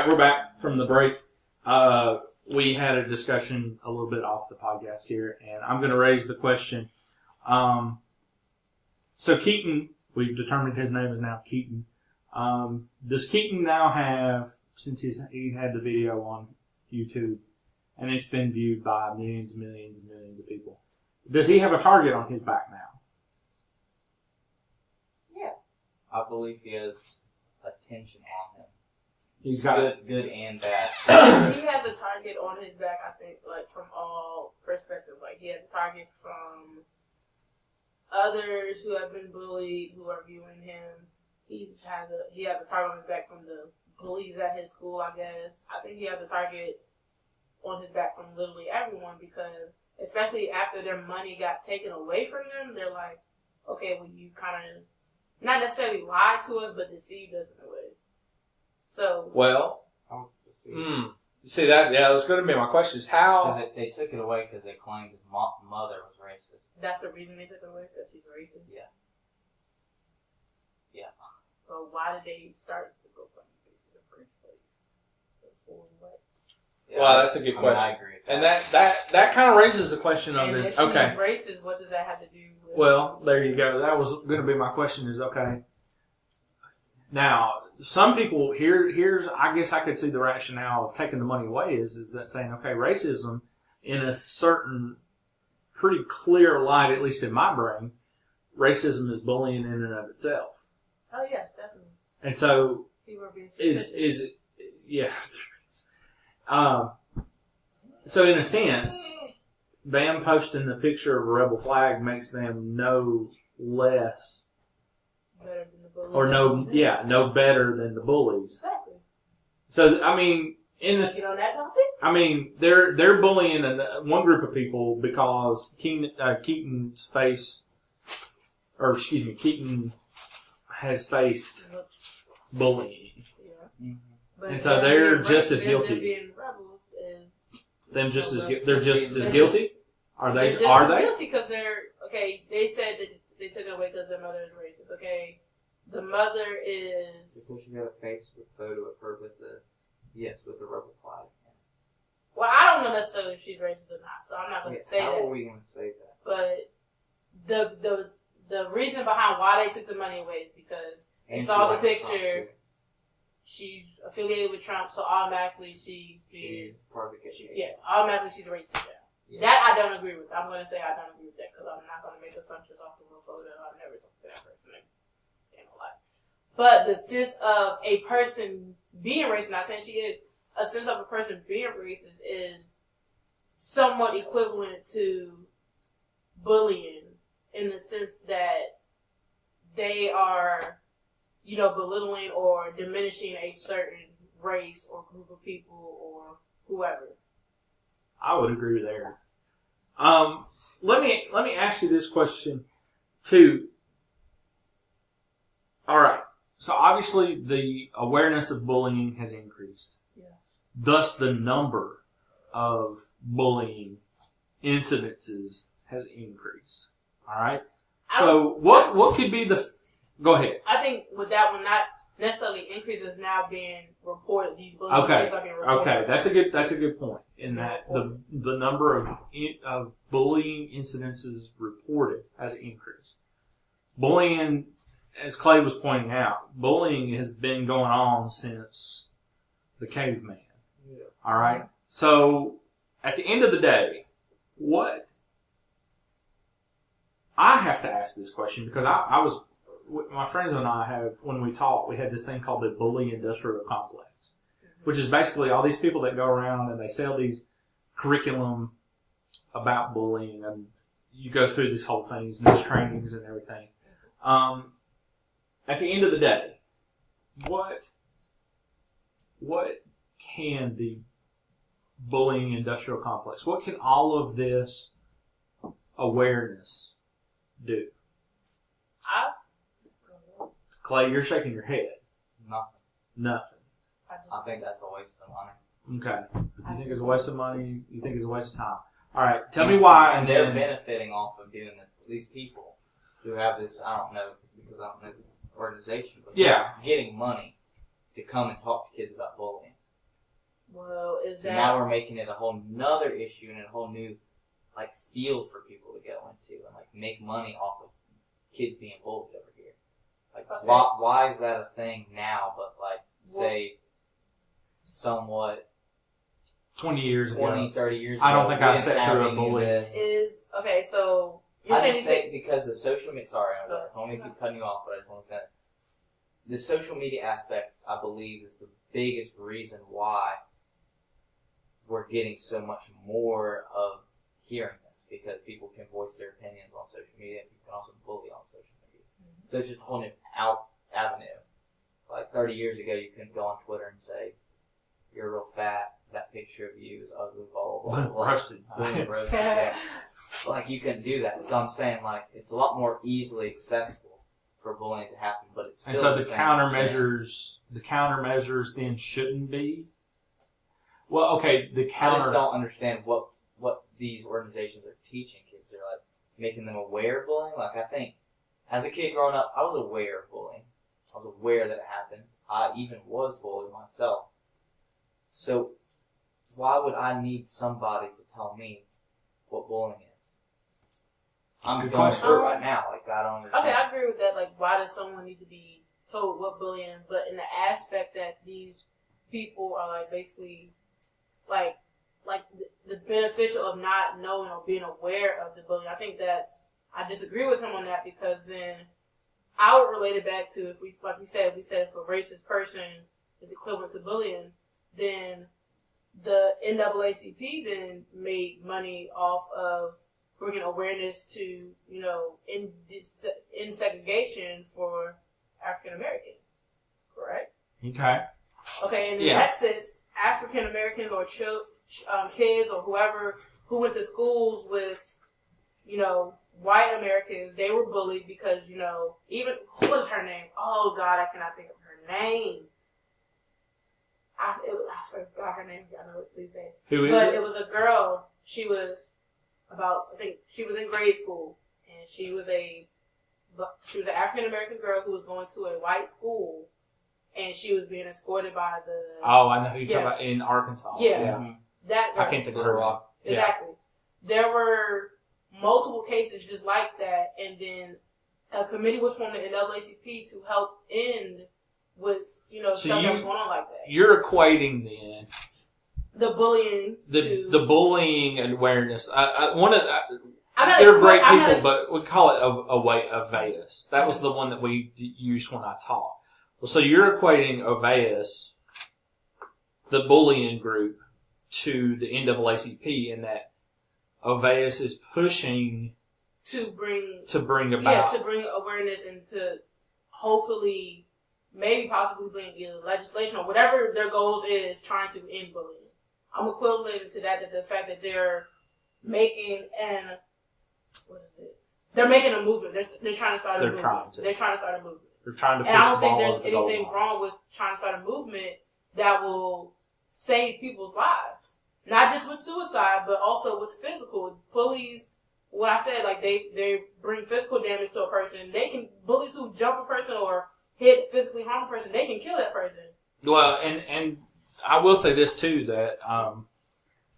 right, we're back from the break. We had a discussion a little bit off the podcast here, and I'm going to raise the question. So Keaton, we've determined his name is now Keaton. Does Keaton now have, since he had the video on YouTube, and it's been viewed by millions and millions and millions of people, does he have a target on his back now? Yeah. I believe he has attention on him. He's got good and bad. He has a target on his back, I think, like from all perspectives. Like he has a target from others who have been bullied, who are viewing him. He has a target on his back from the bullies at his school, I guess. I think he has a target on his back from literally everyone because, especially after their money got taken away from them, they're like, okay, well, you kind of not necessarily lied to us, but deceived us in a way. So well, see that? Yeah, that's going to be my question. Is how they took it away because they claimed his mother was racist. That's the reason they took it away because she's racist. Yeah. Yeah. So why did they start the GoFundMe page in the first place? Yeah, well, that's a good question. I agree with that. And that kind of raises the question of this. If Okay. she's racist, what does that have to do with? Well, there you go. That was going to be my question. Is okay. Now, some people here's I guess I could see the rationale of taking the money away is that saying, okay, racism in a certain pretty clear light, at least in my brain, racism is bullying in and of itself. Oh yes, definitely. And so is it yeah. So in a sense, them posting the picture of a rebel flag makes them no less better than the bullies. or no better than the bullies. Exactly. So I mean, in this, on that topic. I mean, they're bullying one group of people because Keaton has faced bullying, But and so they're just as them guilty. being rebels is They're just as guilty. Are they? They're Are just they? guilty because they're okay. They said that they took it away because their mother is racist. Okay, the mother is. Because she got a Facebook photo of her with the rebel flag. Well, I don't know necessarily if she's racist or not, so I'm not going to say how that. are we going to say that? But the reason behind why they took the money away is because And they saw the she likes picture. Trump, too. She's affiliated with Trump, so automatically she's part of the KKK. yeah, automatically she's racist. Yeah. That I don't agree with. I'm going to say I don't agree with that because I'm not going to make assumptions off the real photo. I've never talked to that person in a lot. But the sense of a person being racist, not saying she is, a sense of a person being racist is somewhat equivalent to bullying in the sense that they are, belittling or diminishing a certain race or group of people or whoever. I would agree there. Let me ask you this question too. All right. So obviously the awareness of bullying has increased. Yeah. Thus the number of bullying incidences has increased. All right. So what could be go ahead. I think with that one, not necessarily increases now being reported. These bullying cases are being reported. Okay, that's a good point. In that the number of bullying incidences reported has increased. Bullying, as Clay was pointing out, bullying has been going on since the caveman. Yeah. All right. So at the end of the day, what I have to ask this question because I was. My friends and I have, when we taught, we had this thing called the bully industrial complex, which is basically all these people that go around and they sell these curriculum about bullying, and you go through these whole things and these trainings and everything. At the end of the day, what can the bullying industrial complex, what can all of this awareness do? Clay, you're shaking your head. Nothing. I think that's a waste of money. Okay. You think it's a waste of money? You think it's a waste of time? All right. Tell me why. And they're benefiting off of doing this. These people who have this, I don't know, because I don't know the organization, but they're getting money to come and talk to kids about bullying. is So that now we're making it a whole nother issue and a whole new like field for people to go into and like make money off of kids being bullied over here. Like Okay. why is that a thing now? But like say somewhat 20 years ago. 20, 30 years ago. I don't think we I've didn't sat have through a any of bully. this. is okay. So you're I saying just you think because the social media. Sorry, I Go don't mean to ahead. keep cutting you off, but I just want to finish. The social media aspect, I believe, is the biggest reason why we're getting so much more of hearing this because people can voice their opinions on social media. People can also bully on social media. Mm-hmm. So it's just a whole new avenue. Like 30 years ago, you couldn't go on Twitter and say, "You're real fat. That picture of you is ugly." Blah blah blah. Roasted. Roasted. Yeah. Like you couldn't do that. So I'm saying like it's a lot more easily accessible for bullying to happen, but it's still And so the same countermeasures then shouldn't be. Well, okay, the I just counter. don't understand what these organizations are teaching kids. They're like making them aware of bullying. Like I think as a kid growing up, I was aware of bullying. I was aware that it happened. I even was bullied myself. So why would I need somebody to tell me what bullying is? That's a I'm good going question. through it right now. Like I don't understand. Okay, I agree with that. Like, why does someone need to be told what bullying? But in the aspect that these people are like basically like the beneficial of not knowing or being aware of the bullying. I think I disagree with him on that because then I would relate it back to if we said if a racist person is equivalent to bullying, then the NAACP then made money off of bringing awareness to, in segregation for African Americans, correct? Okay. Okay, and in Yeah. that sense, African Americans or kids or whoever who went to schools with, white Americans, they were bullied because, even, what is her name? Oh, God, I cannot think of her name. I forgot her name. I know what please say. Who is But it? it was a girl. She was she was in grade school, and she was an African American girl who was going to a white school, and she was being escorted by the Oh, I know who you're Yeah. talking about in Arkansas. Yeah. that girl. I can't think of her name. Yeah. Exactly. There were multiple cases just like that, and then a committee was formed in NAACP to help end with So stuff that was going on like that. You're equating then The bullying the bullying and awareness. One of I'm not they're great I'm people, not- but we call it Oveus. That was the one that we used when I taught. Well, so you're equating Oveus, the bullying group, to the NAACP, in that Oveus is pushing to bring about. to bring awareness and to hopefully maybe possibly bring either legislation or whatever their goals is trying to end bullying. I'm equivalent to that the fact that they're making they're making a movement. They're trying to start a movement. They're trying to start a movement. They're trying to push And I don't the think ball there's over the goal anything line. wrong with trying to start a movement that will save people's lives. Not just with suicide, but also with physical. Bullies, what I said, like they bring physical damage to a person. Bullies who jump a person or physically harm a person, they can kill that person. Well, and I will say this too, that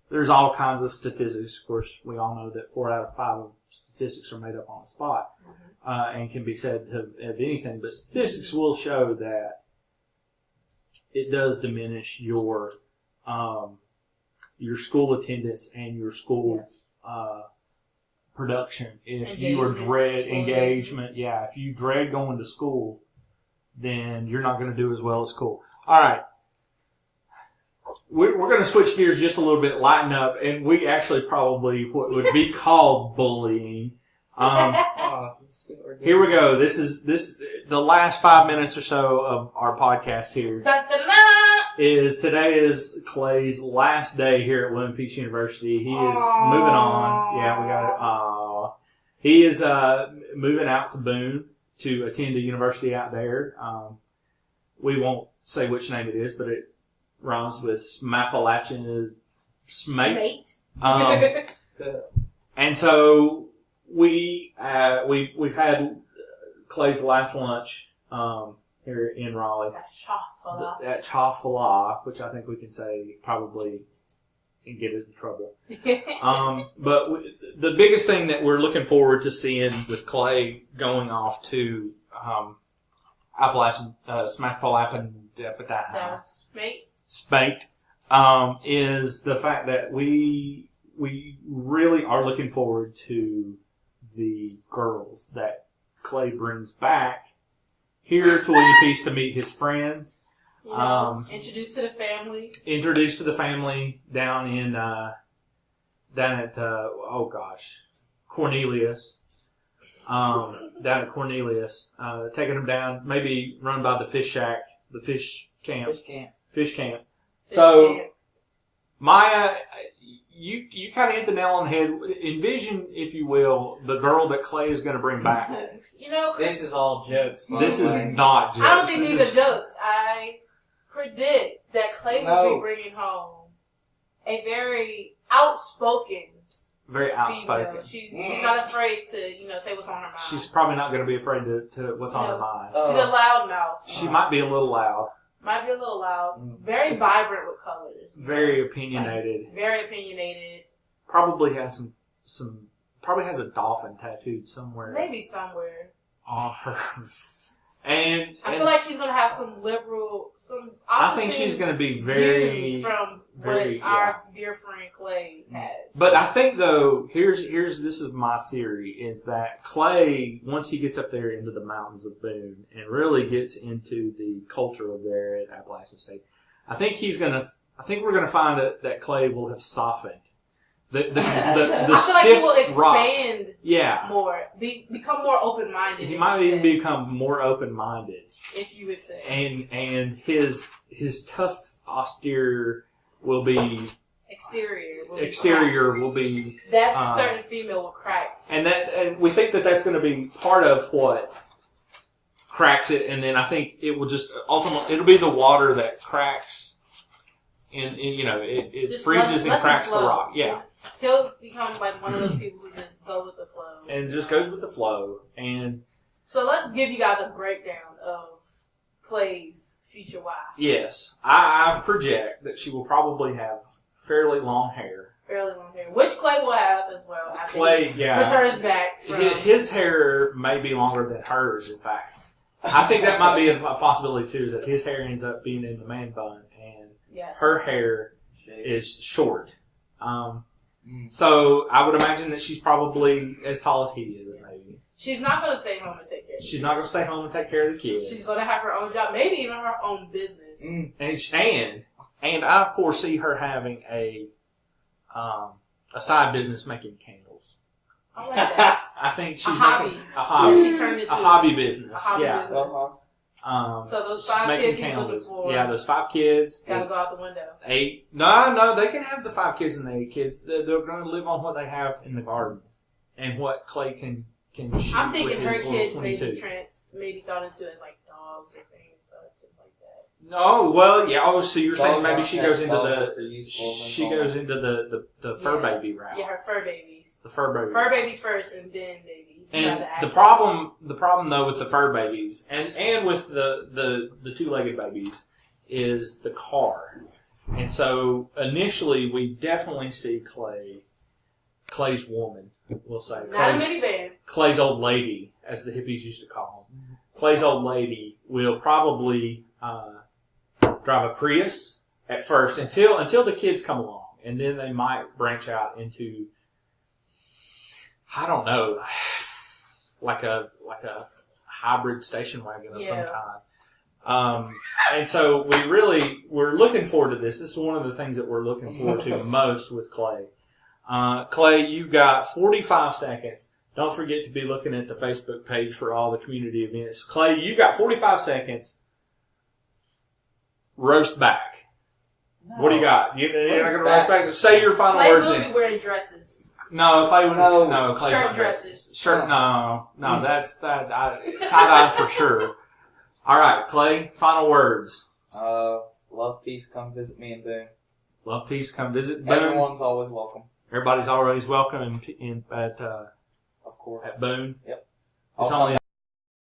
there's all kinds of statistics. Of course, we all know that 4 out of 5 of statistics are made up on the spot and can be said to have anything. But statistics will show that it does diminish your school attendance and your school production. If you are engagement, if you dread going to school, then you're not going to do as well at school. All right. We're going to switch gears just a little bit, lighten up, and we actually probably what would be called bullying. Here we go. This is the last 5 minutes or so of our podcast here. Today is Clay's last day here at William Peach University. He is moving on. Yeah, we got it. He is moving out to Boone to attend a university out there. We won't say which name it is, but it rhymes with Smappalachian Smate. And so we've had Clay's last lunch here in Raleigh. At Chick-fil-A, which I think we can say probably can get us in trouble. But the biggest thing that we're looking forward to seeing with Clay going off to Appalachian Spanked is the fact that we really are looking forward to the girls that Clay brings back here to William Peace to meet his friends. Introduced to the family. Introduced to the family down at Cornelius. Down at Cornelius, taking them down, maybe run by the fish shack, the fish camp. So, Maya, you kind of hit the nail on the head. Envision, if you will, the girl that Clay is going to bring back. This is all jokes. This is not jokes. I don't think these are jokes. I predict that Clay will be bringing home a very outspoken. Female. She's not afraid to, say what's on her mind. She's probably not going to be afraid to what's on her mind. She's a loud mouth. She might be a little loud. Very vibrant with colors. Very opinionated. Probably has probably has a dolphin tattooed somewhere. Maybe somewhere. On her. And I feel like she's going to have some liberal, I think she's going to be very from what our dear friend Clay has. But I think though, this is my theory, is that Clay, once he gets up there into the mountains of Boone and really gets into the culture of there at Appalachian State, I think we're going to find that Clay will have softened. The I feel stiff like he will expand rock. more, become more open-minded. He might even become more open-minded, if you would say. And his tough, austere will be exterior will be that certain female will crack, and we think that that's going to be part of what cracks it, and then I think it will just ultimately it'll be the water that cracks, and it freezes and cracks the rock. Yeah. He'll become like one of those people who just go with the flow. And just goes with the flow. And so let's give you guys a breakdown of Clay's future wife. Yes. I project that she will probably have fairly long hair. Which Clay will have as well. Clay, yeah. Returns back. His hair may be longer than hers, in fact. I think that might be a possibility too, is that his hair ends up being in the man bun and her hair is short. So I would imagine that she's probably as tall as he is, maybe. She's not going to stay home and take care of the kids. She's not going to stay home and take care of the kids. She's going to have her own job, maybe even her own business. And I foresee her having a side business making candles. I like that. I think she's a hobby. She turned it a hobby business. Business. So those 5 kids he's looking for. Yeah, those 5 kids. Gotta go out the window. 8. No, they can have the 5 kids and the 8 kids. They're going to live on what they have in the garden and what Clay can shoot. I'm thinking with her his kids maybe thought into it as like dogs or things, so just like that. No, well, yeah. Oh, so you're saying maybe she goes into the fur baby route. Yeah, her fur babies. The fur baby. Fur babies first, and then baby. And the problem though with the fur babies and with the 2-legged babies is the car. And so initially we definitely see Clay's woman, we'll say. Not a minivan. Clay's old lady, as the hippies used to call him. Clay's old lady will probably drive a Prius at first until the kids come along, and then they might branch out into, I don't know, like a hybrid station wagon of some kind. And so we're looking forward to this. This is one of the things that we're looking forward to most with Clay. Clay, you've got 45 seconds. Don't forget to be looking at the Facebook page for all the community events. Clay, you got 45 seconds. Roast back. No. What do you got? You're not going to roast back? Say your final words then. Clay will be wearing dresses. No, Clay would. No, Clay's shirt not dresses. Shirt. No, that's tie-dye for sure. All right, Clay. Final words. Love, peace. Come visit me in Boone. Love, peace. Come visit Boone. Everyone's always welcome. Everybody's always welcome at of course, at Boone. Yep. It's only